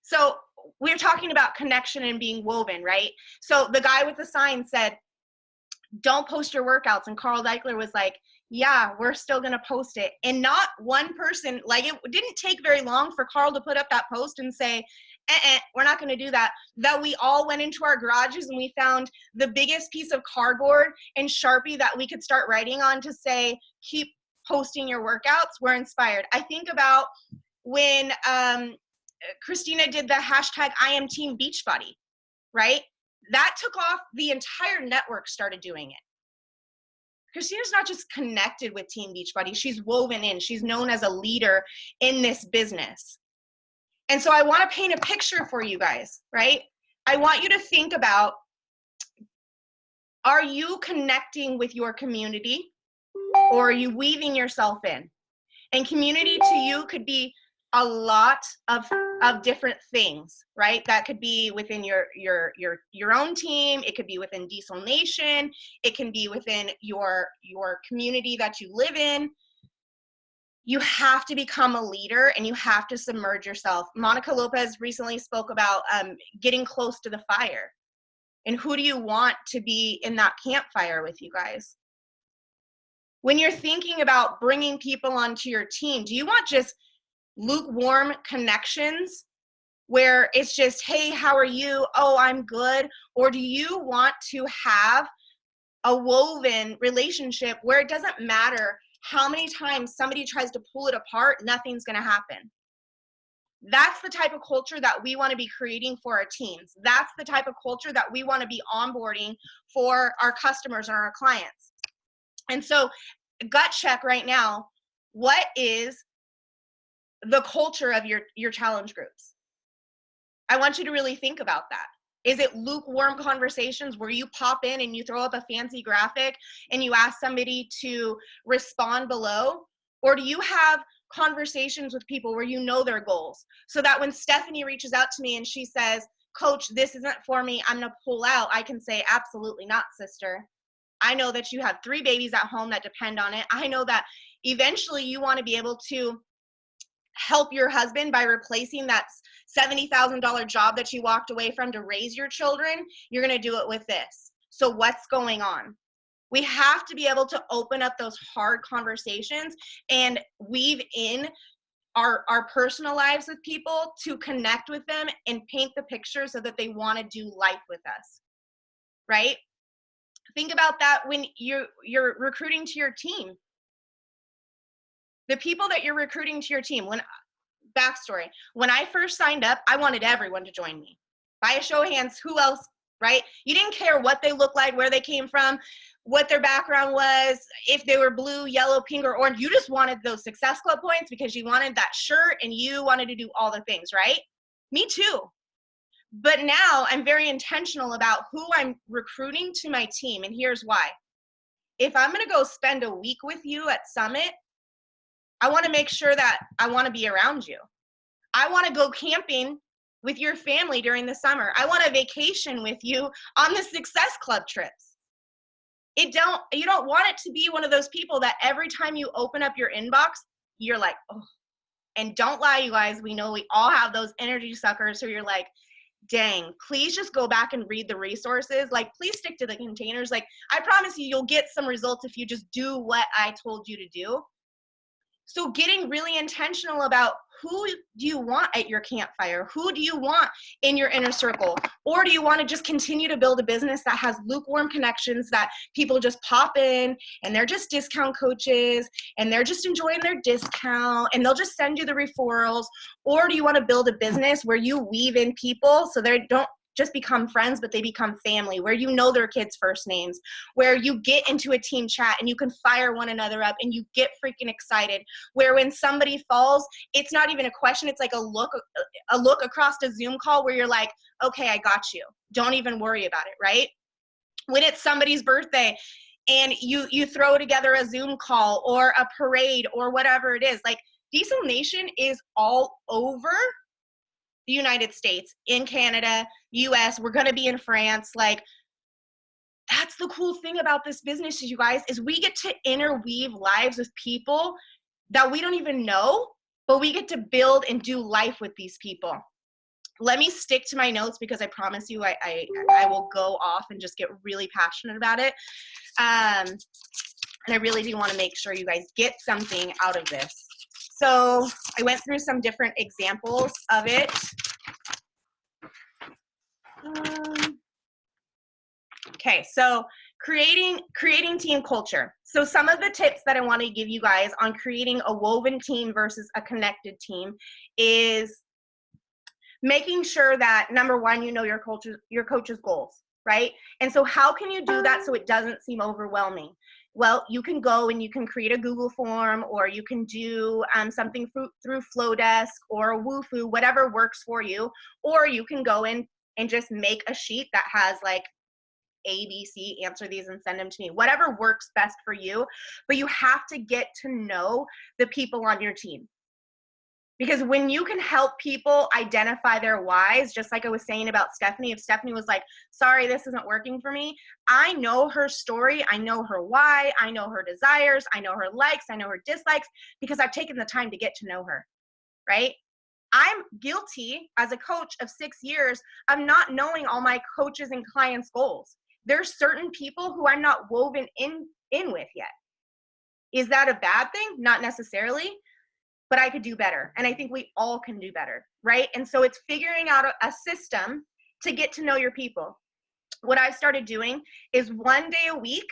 So we're talking about connection and being woven, right? So the guy with the sign said, don't post your workouts. And Carl Deichler was like, yeah, we're still going to post it. And not one person, like it didn't take very long for Carl to put up that post and say, we're not going to do that. That we all went into our garages and we found the biggest piece of cardboard and Sharpie that we could start writing on to say, keep posting your workouts. We're inspired. I think about when Christina did the hashtag I am Team Beachbody, right? That took off, the entire network started doing it. Christina's not just connected with Team Beachbody, she's woven in, she's known as a leader in this business. And so I want to paint a picture for you guys, right? I want you to think about, are you connecting with your community or are you weaving yourself in? And community to you could be a lot of different things, right? That could be within your own team. It could be within Diesel Nation. It can be within your community that you live in. You have to become a leader and you have to submerge yourself. Monica Lopez recently spoke about getting close to the fire. And who do you want to be in that campfire with you guys? When you're thinking about bringing people onto your team, do you want just lukewarm connections where it's just, hey, how are you? Oh, I'm good. Or do you want to have a woven relationship where it doesn't matter how many times somebody tries to pull it apart, nothing's going to happen? That's the type of culture that we want to be creating for our teams. That's the type of culture that we want to be onboarding for our customers and our clients. And so, gut check right now, what is the culture of your challenge groups? I want you to really think about that. Is it lukewarm conversations where you pop in and you throw up a fancy graphic and you ask somebody to respond below? Or do you have conversations with people where you know their goals so that when Stephanie reaches out to me and she says, Coach, this isn't for me, I'm going to pull out, I can say, absolutely not, sister. I know that you have 3 babies at home that depend on it. I know that eventually you want to be able to help your husband by replacing that $70,000 job that you walked away from to raise your children. You're going to do it with this. So what's going on? We have to be able to open up those hard conversations and weave in our personal lives with people to connect with them and paint the picture so that they want to do life with us, right? Think about that when you're recruiting to your team. The people that you're recruiting to your team, backstory, when I first signed up, I wanted everyone to join me. By a show of hands, who else, right? You didn't care what they looked like, where they came from, what their background was, if they were blue, yellow, pink, or orange. You just wanted those Success Club points because you wanted that shirt and you wanted to do all the things, right? Me too. But now I'm very intentional about who I'm recruiting to my team, and here's why. If I'm going to go spend a week with you at Summit, I want to make sure that I want to be around you. I want to go camping with your family during the summer. I want a vacation with you on the Success Club trips. You don't want it to be one of those people that every time you open up your inbox, you're like, oh. And don't lie, you guys. We know we all have those energy suckers who you're like, dang, please just go back and read the resources. Like, please stick to the containers. Like, I promise you'll get some results if you just do what I told you to do. So getting really intentional about who do you want at your campfire? Who do you want in your inner circle? Or do you want to just continue to build a business that has lukewarm connections that people just pop in and they're just discount coaches and they're just enjoying their discount and they'll just send you the referrals? Or do you want to build a business where you weave in people so they don't just become friends, but they become family, where you know their kids' first names, where you get into a team chat and you can fire one another up and you get freaking excited, where when somebody falls, it's not even a question, it's like a look across the Zoom call where you're like, okay, I got you. Don't even worry about it, right? When it's somebody's birthday and you throw together a Zoom call or a parade or whatever it is, like Diesel Nation is all over the United States, in Canada, US, we're going to be in France. Like, that's the cool thing about this business, you guys, is we get to interweave lives with people that we don't even know, but we get to build and do life with these people. let me stick to my notes because I promise you I will go off and just get really passionate about it. And I really do want to make sure you guys get something out of this. So I went through some different examples of it. Okay, so creating team culture. So some of the tips that I want to give you guys on creating a woven team versus a connected team is making sure that, number one, you know your coach's goals, right? And so how can you do that so it doesn't seem overwhelming? Well, you can go and you can create a Google form, or you can do something through Flowdesk or Wufoo, whatever works for you. Or you can go in and just make a sheet that has like A, B, C, answer these and send them to me. Whatever works best for you. But you have to get to know the people on your team. Because when you can help people identify their whys, just like I was saying about Stephanie, if Stephanie was like, sorry, this isn't working for me, I know her story, I know her why, I know her desires, I know her likes, I know her dislikes, because I've taken the time to get to know her, right? I'm guilty as a coach of 6 years of not knowing all my coaches and clients' goals. There's certain people who I'm not woven in with yet. Is that a bad thing? Not necessarily. But I could do better. And I think we all can do better, right? And so it's figuring out a system to get to know your people. What I've started doing is 1 day a week,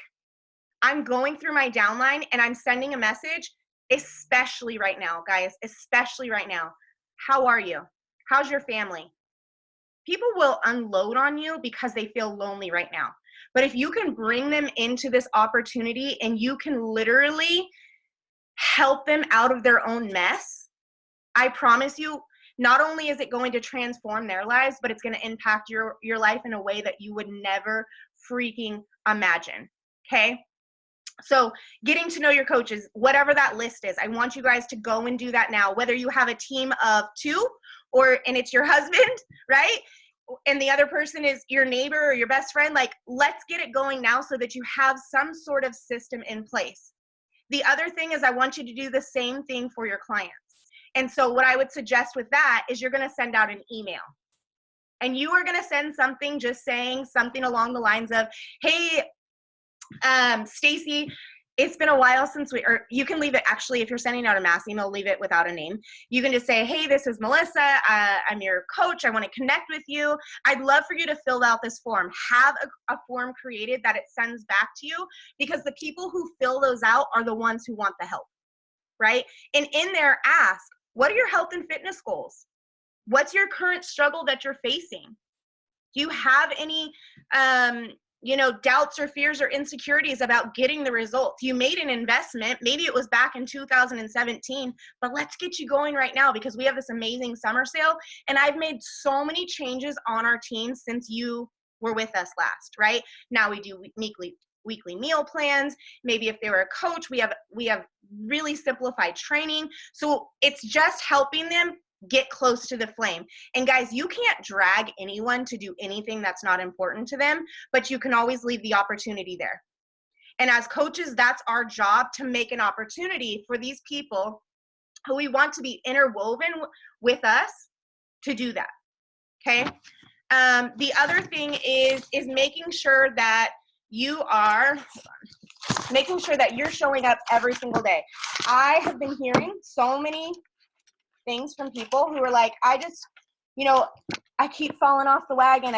I'm going through my downline and I'm sending a message, especially right now, guys, especially right now. How are you? How's your family? People will unload on you because they feel lonely right now. But if you can bring them into this opportunity and you can literally help them out of their own mess, I promise you, not only is it going to transform their lives, but it's going to impact your life in a way that you would never freaking imagine. Okay? So getting to know your coaches, whatever that list is, I want you guys to go and do that now, whether you have a team of 2 and it's your husband, right? And the other person is your neighbor or your best friend. Like, let's get it going now so that you have some sort of system in place. The other thing is I want you to do the same thing for your clients. And so what I would suggest with that is you're going to send out an email. And you are going to send something just saying something along the lines of, hey, Stacy, it's been a while since or you can leave it, actually, if you're sending out a mass email, leave it without a name. You can just say, hey, this is Melissa. I'm your coach. I want to connect with you. I'd love for you to fill out this form. Have a form created that it sends back to you, because the people who fill those out are the ones who want the help, right? And in there, ask, what are your health and fitness goals? What's your current struggle that you're facing? Do you have any doubts or fears or insecurities about getting the results? You made an investment. Maybe it was back in 2017, but let's get you going right now because we have this amazing summer sale. And I've made so many changes on our team since you were with us last, right? Now we do weekly meal plans. Maybe if they were a coach, we have really simplified training. So it's just helping them get close to the flame. And guys, you can't drag anyone to do anything that's not important to them, but you can always leave the opportunity there. And as coaches, that's our job, to make an opportunity for these people who we want to be interwoven with us to do that. Okay. The other thing is making sure that you are making sure that you're showing up every single day. I have been hearing so many things from people who are like, I keep falling off the wagon.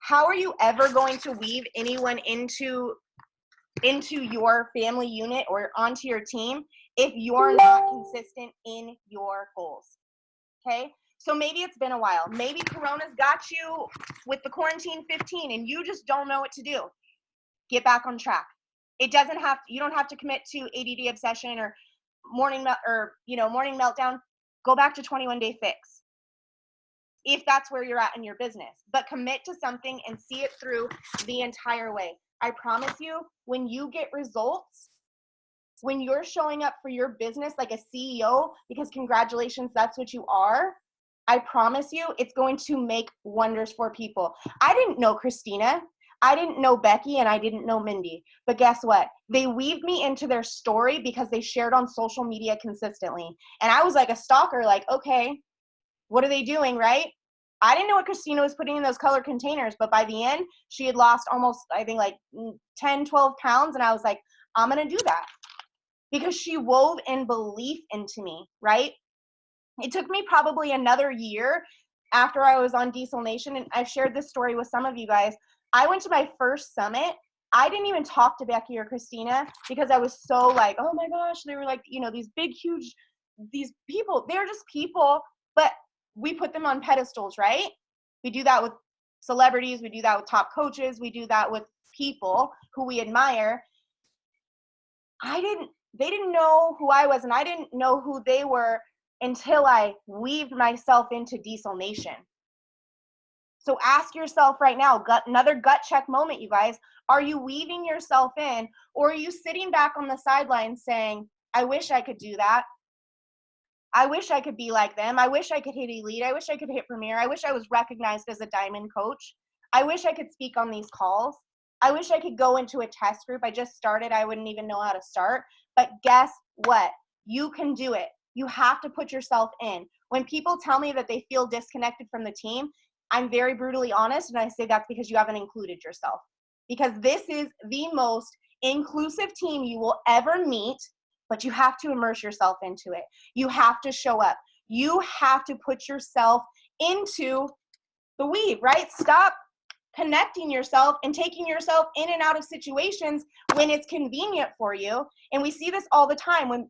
How are you ever going to weave anyone into your family unit or onto your team if you're not consistent in your goals? Okay. So maybe it's been a while. Maybe Corona's got you with the quarantine 15 and you just don't know what to do. Get back on track. You don't have to commit to ADD obsession or morning meltdown. Go back to 21-day fix if that's where you're at in your business, but commit to something and see it through the entire way. I promise you, when you get results, when you're showing up for your business like a CEO, because congratulations, that's what you are, I promise you, it's going to make wonders for people. I didn't know Christina. I didn't know Becky, and I didn't know Mindy. But guess what? They weaved me into their story because they shared on social media consistently. And I was like a stalker, like, okay, what are they doing, right? I didn't know what Christina was putting in those color containers, but by the end, she had lost almost, I think, like 10, 12 pounds. And I was like, I'm going to do that, because she wove in belief into me, right? It took me probably another year after I was on Diesel Nation, and I've shared this story with some of you guys. I went to my first summit. I didn't even talk to Becky or Christina because I was so like, oh my gosh, they were like, you know, these big, huge, these people, they're just people, but we put them on pedestals, right? We do that with celebrities. We do that with top coaches. We do that with people who we admire. They didn't know who I was, and I didn't know who they were until I weaved myself into Diesel Nation. So ask yourself right now, another gut check moment, you guys. Are you weaving yourself in, or are you sitting back on the sidelines saying, I wish I could do that. I wish I could be like them. I wish I could hit elite. I wish I could hit premier. I wish I was recognized as a diamond coach. I wish I could speak on these calls. I wish I could go into a test group. I just started. I wouldn't even know how to start. But guess what? You can do it. You have to put yourself in. When people tell me that they feel disconnected from the team, I'm very brutally honest, and I say that's because you haven't included yourself. Because this is the most inclusive team you will ever meet, but you have to immerse yourself into it. You have to show up. You have to put yourself into the weave, right? Stop connecting yourself and taking yourself in and out of situations when it's convenient for you. And we see this all the time when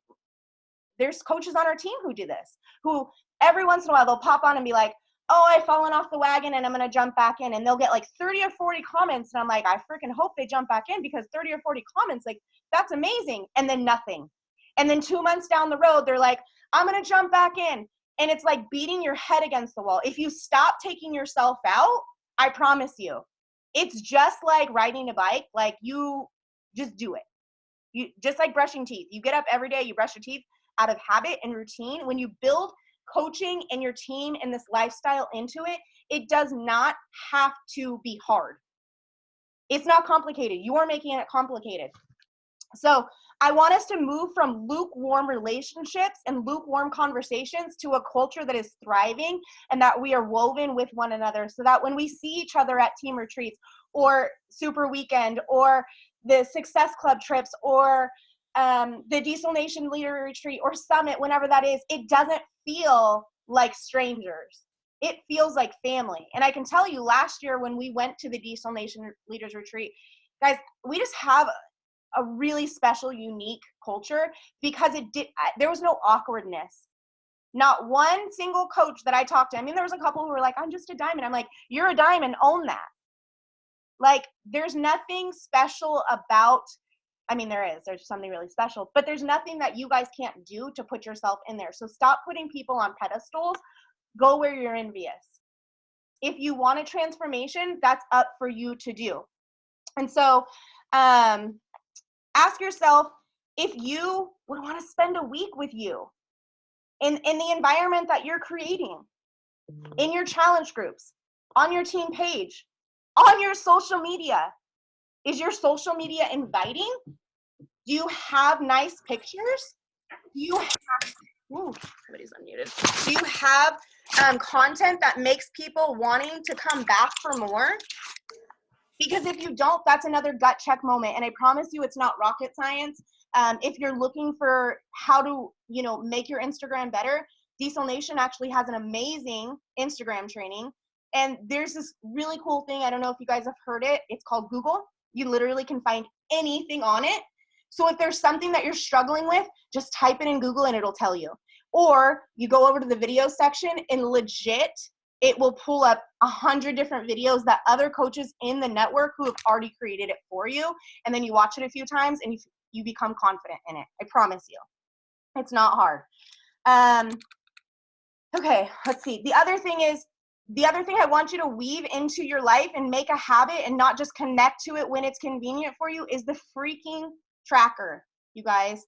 there's coaches on our team who do this, who every once in a while they'll pop on and be like, oh, I've fallen off the wagon and I'm going to jump back in. And they'll get like 30 or 40 comments. And I'm like, I freaking hope they jump back in, because 30 or 40 comments, like, that's amazing. And then nothing. And then 2 months down the road, they're like, I'm going to jump back in. And it's like beating your head against the wall. If you stop taking yourself out, I promise you, it's just like riding a bike. Like, you just do it. You just like brushing teeth. You get up every day, you brush your teeth out of habit and routine. When you build coaching and your team and this lifestyle into it, it does not have to be hard. It's not complicated. You are making it complicated. So I want us to move from lukewarm relationships and lukewarm conversations to a culture that is thriving and that we are woven with one another, so that when we see each other at team retreats or super weekend or the Success Club trips or the Diesel Nation Leader Retreat or Summit, whenever that is, it doesn't feel like strangers. It feels like family. And I can tell you, last year when we went to the Diesel Nation Leaders Retreat, guys, we just have a really special, unique culture, because there was no awkwardness. Not one single coach that I talked to. I mean, there was a couple who were like, I'm just a diamond. I'm like, you're a diamond, own that. Like, there's nothing special about, I mean, there's something really special, but there's nothing that you guys can't do to put yourself in there. So stop putting people on pedestals. Go where you're envious. If you want a transformation, that's up for you to do. And so, ask yourself if you would want to spend a week with you in the environment that you're creating, in your challenge groups, on your team page, on your social media. Is your social media inviting? Do you have nice pictures? Do you have, somebody's unmuted. Do you have content that makes people wanting to come back for more? Because if you don't, that's another gut check moment. And I promise you, it's not rocket science. If you're looking for how to, make your Instagram better, Diesel Nation actually has an amazing Instagram training. And there's this really cool thing. I don't know if you guys have heard it. It's called Google. You literally can find anything on it. So if there's something that you're struggling with, just type it in Google and it'll tell you. Or you go over to the video section and legit, it will pull up 100 different videos that other coaches in the network who have already created it for you. And then you watch it a few times and you become confident in it. I promise you. It's not hard. Okay, let's see. The other thing I want you to weave into your life and make a habit and not just connect to it when it's convenient for you is the freaking tracker, you guys.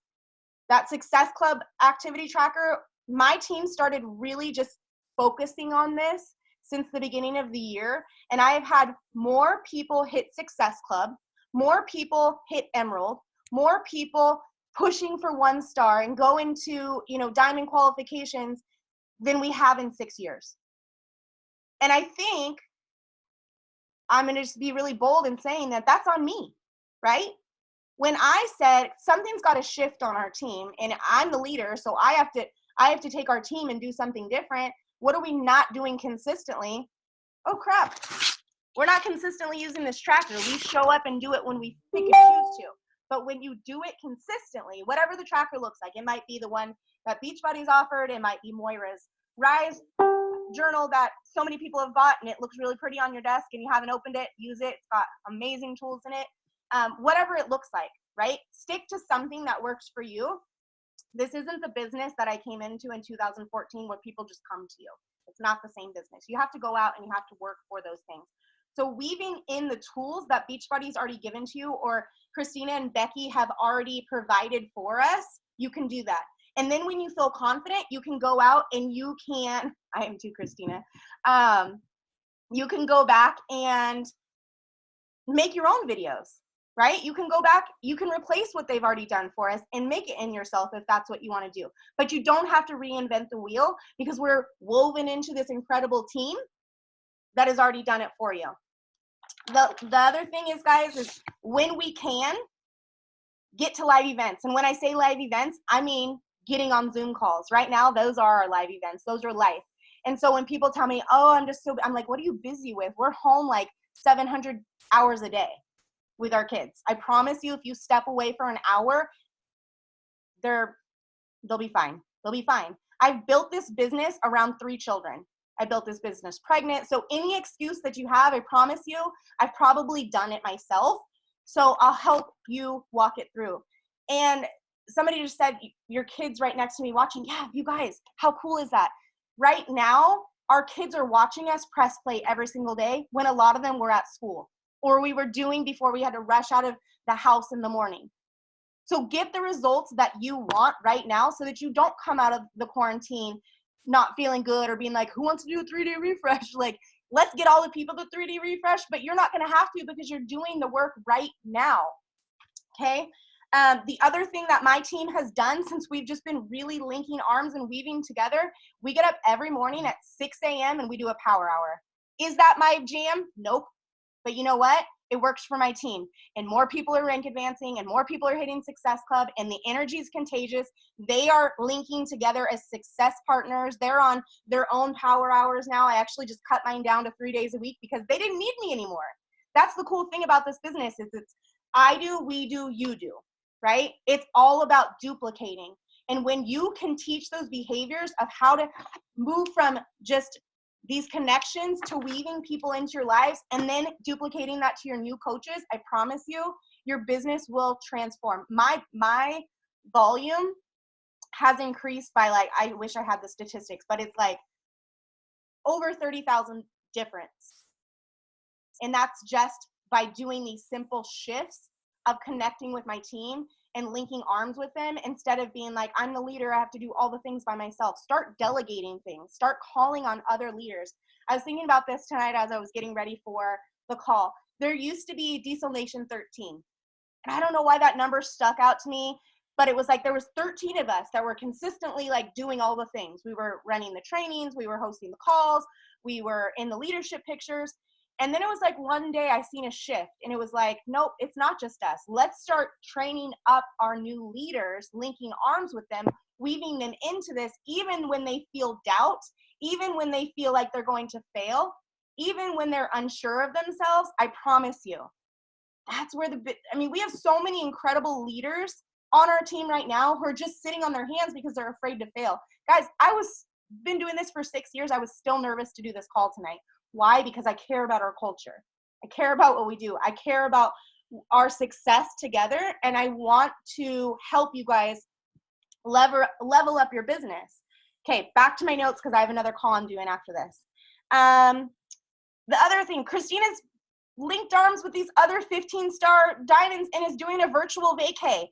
That Success Club activity tracker, my team started really just focusing on this since the beginning of the year. And I have had more people hit Success Club, more people hit Emerald, more people pushing for 1 star and go into, diamond qualifications than we have in 6 years. And I think I'm going to just be really bold in saying that that's on me, right? When I said something's got to shift on our team and I'm the leader, so I have to take our team and do something different. What are we not doing consistently? Oh crap. We're not consistently using this tracker. We show up and do it when we pick and choose to. But when you do it consistently, whatever the tracker looks like, it might be the one that Beachbody's offered, it might be Moira's Rise journal that so many people have bought and it looks really pretty on your desk and you haven't opened it, use it. It's got amazing tools in it. Whatever it looks like, right? Stick to something that works for you. This isn't the business that I came into in 2014 where people just come to you. It's not the same business. You have to go out and you have to work for those things. So weaving in the tools that Beachbody's already given to you or Christina and Becky have already provided for us, you can do that. And then when you feel confident, you can go out and you can, I am too, Christina, you can go back and make your own videos, right? You can go back, you can replace what they've already done for us and make it in yourself if that's what you want to do. But you don't have to reinvent the wheel because we're woven into this incredible team that has already done it for you. The other thing is, guys, is when we can, get to live events. And when I say live events, I mean getting on Zoom calls. Right now, those are our live events. Those are life. And so when people tell me, oh, I'm like, what are you busy with? We're home like 700 hours a day with our kids. I promise you, if you step away for an hour, they'll be fine. They'll be fine. I've built this business around 3 children. I built this business pregnant. So any excuse that you have, I promise you, I've probably done it myself. So I'll help you walk it through. And somebody just said, your kid's right next to me watching. Yeah, you guys, how cool is that? Right now, our kids are watching us press play every single day when a lot of them were at school or we were doing before we had to rush out of the house in the morning. So get the results that you want right now so that you don't come out of the quarantine not feeling good or being like, who wants to do a 3-day refresh? Like, let's get all the people to 3-day refresh, but you're not going to have to because you're doing the work right now. Okay. The other thing that my team has done since we've just been really linking arms and weaving together, we get up every morning at 6 a.m. and we do a power hour. Is that my jam? Nope. But you know what? It works for my team. And more people are rank advancing and more people are hitting Success Club and the energy is contagious. They are linking together as success partners. They're on their own power hours now. I actually just cut mine down to 3 days a week because they didn't need me anymore. That's the cool thing about this business is it's I do, we do, you do, right? It's all about duplicating. And when you can teach those behaviors of how to move from just these connections to weaving people into your lives and then duplicating that to your new coaches, I promise you, your business will transform. My volume has increased by like, I wish I had the statistics, but it's like over 30,000 difference. And that's just by doing these simple shifts of connecting with my team and linking arms with them instead of being like, I'm the leader, I have to do all the things by myself. Start delegating things. Start calling on other leaders. I was thinking about this tonight as I was getting ready for the call. There used to be Diesel Nation 13. And I don't know why that number stuck out to me, but it was like there was 13 of us that were consistently like doing all the things. We were running the trainings, we were hosting the calls, we were in the leadership pictures. And then it was like one day I seen a shift and it was like, nope, it's not just us. Let's start training up our new leaders, linking arms with them, weaving them into this, even when they feel doubt, even when they feel like they're going to fail, even when they're unsure of themselves. I promise you, that's where we have so many incredible leaders on our team right now who are just sitting on their hands because they're afraid to fail. Guys, been doing this for 6 years. I was still nervous to do this call tonight. Why? Because I care about our culture. I care about what we do. I care about our success together, and I want to help you guys level up your business. Okay, back to my notes because I have another call I'm doing after this. The other thing, Christina's linked arms with these other 15-star diamonds and is doing a virtual vacay.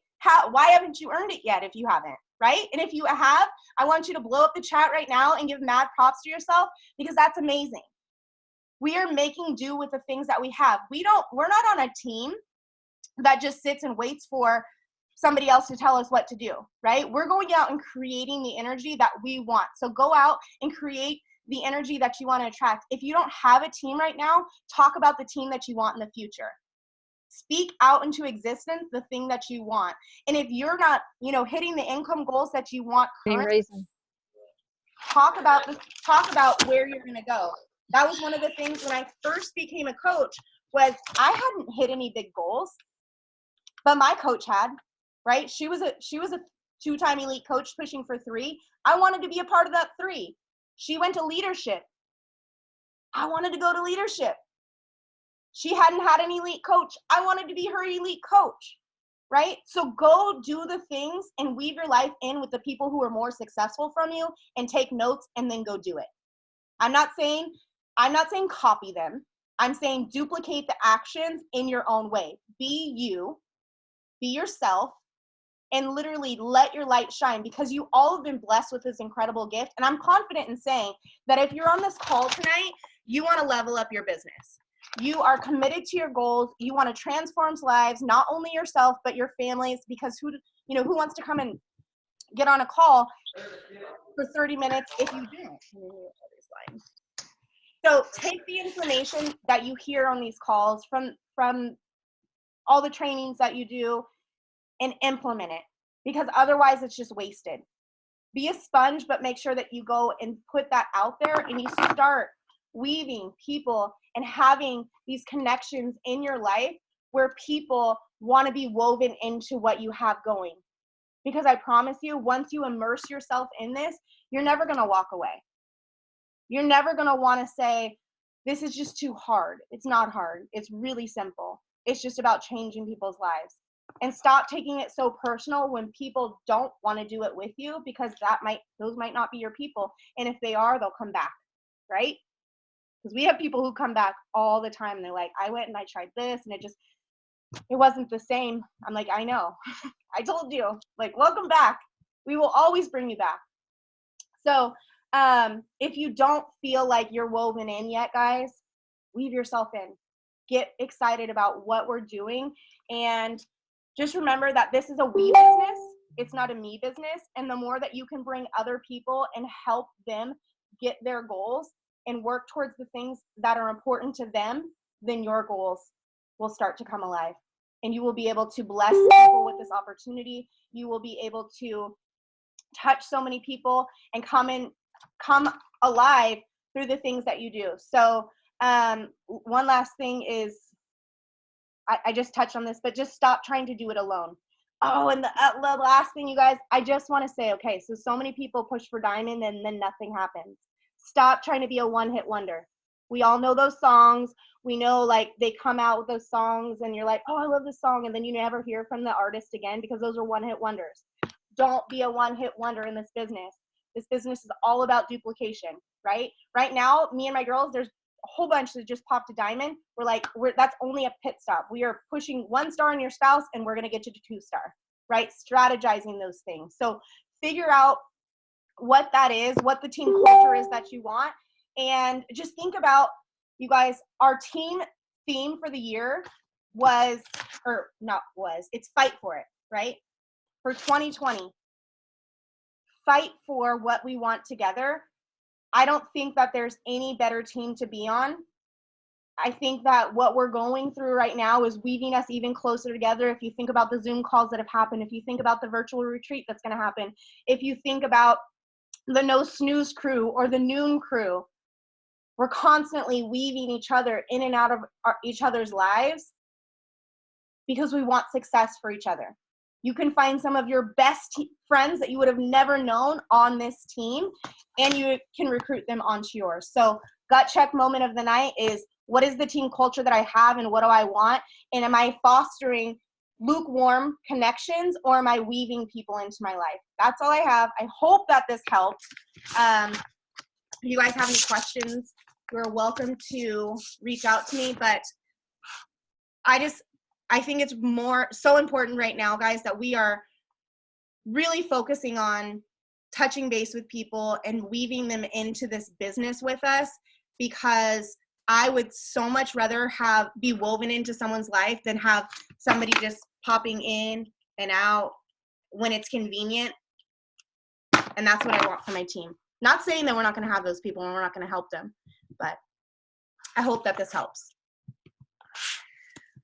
Why haven't you earned it yet if you haven't, right? And if you have, I want you to blow up the chat right now and give mad props to yourself because that's amazing. We are making do with the things that we have. We're not on a team that just sits and waits for somebody else to tell us what to do, right? We're going out and creating the energy that we want. So go out and create the energy that you want to attract. If you don't have a team right now, talk about the team that you want in the future. Speak out into existence the thing that you want. And if you're not, hitting the income goals that you want currently, talk about where you're going to go. That was one of the things when I first became a coach, was I hadn't hit any big goals, but my coach had, right? She was a 2-time elite coach pushing for 3. I wanted to be a part of that 3. She went to leadership. I wanted to go to leadership. She hadn't had an elite coach. I wanted to be her elite coach, right? So go do the things and weave your life in with the people who are more successful from you, and take notes and then go do it. I'm not saying copy them. I'm saying duplicate the actions in your own way. Be you, be yourself, and literally let your light shine, because you all have been blessed with this incredible gift. And I'm confident in saying that if you're on this call tonight, you want to level up your business. You are committed to your goals. You want to transform lives, not only yourself, but your families, because who wants to come and get on a call for 30 minutes if you don't? So take the information that you hear on these calls from all the trainings that you do and implement it, because otherwise it's just wasted. Be a sponge, but make sure that you go and put that out there, and you start weaving people and having these connections in your life where people want to be woven into what you have going. Because I promise you, once you immerse yourself in this, you're never going to walk away. You're never going to want to say, this is just too hard. It's not hard. It's really simple. It's just about changing people's lives. And stop taking it so personal when people don't want to do it with you, because those might not be your people. And if they are, they'll come back, right? Because we have people who come back all the time and they're like, I went and I tried this and it wasn't the same. I'm like, I know. I told you, like, welcome back. We will always bring you back. So if you don't feel like you're woven in yet, guys, weave yourself in. Get excited about what we're doing. And just remember that this is a we business. It's not a me business. And the more that you can bring other people and help them get their goals and work towards the things that are important to them, then your goals will start to come alive. And you will be able to bless people with this opportunity. You will be able to touch so many people and come alive through the things that you do. So one last thing is, I just touched on this, but just stop trying to do it alone. Oh, and the last thing, you guys, I just want to say, okay, so many people push for diamond and then nothing happens. Stop trying to be a one-hit wonder. We all know those songs. We know, like, they come out with those songs and you're like, oh, I love this song. And then you never hear from the artist again, because those are one-hit wonders. Don't be a one-hit wonder in this business. This business is all about duplication, right? Right now, me and my girls, there's a whole bunch that just popped a diamond. That's only a pit stop. We are pushing 1 star on your spouse and we're going to get you to 2-star, right? Strategizing those things. So figure out what that is, what the team culture is that you want. And just think about, you guys, our team theme for the year it's fight for it, right? For 2020, fight for what we want together. I don't think that there's any better team to be on. I think that what we're going through right now is weaving us even closer together. If you think about the Zoom calls that have happened, if you think about the virtual retreat that's going to happen, if you think about the No Snooze crew or the Noon crew, we're constantly weaving each other in and out of each other's lives because we want success for each other. You can find some of your best friends that you would have never known on this team, and you can recruit them onto yours. So gut check moment of the night is, what is the team culture that I have and what do I want? And am I fostering lukewarm connections, or am I weaving people into my life? That's all I have. I hope that this helps. If you guys have any questions, you're welcome to reach out to me. But I think it's so important right now, guys, that we are really focusing on touching base with people and weaving them into this business with us, because I would so much rather be woven into someone's life than have somebody just popping in and out when it's convenient. And that's what I want for my team. Not saying that we're not going to have those people and we're not going to help them, but I hope that this helps.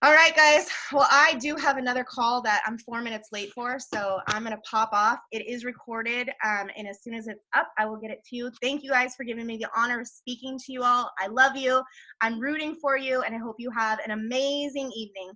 All right, guys. Well, I do have another call that I'm 4 minutes late for, so I'm going to pop off. It is recorded, and as soon as it's up, I will get it to you. Thank you guys for giving me the honor of speaking to you all. I love you. I'm rooting for you, and I hope you have an amazing evening.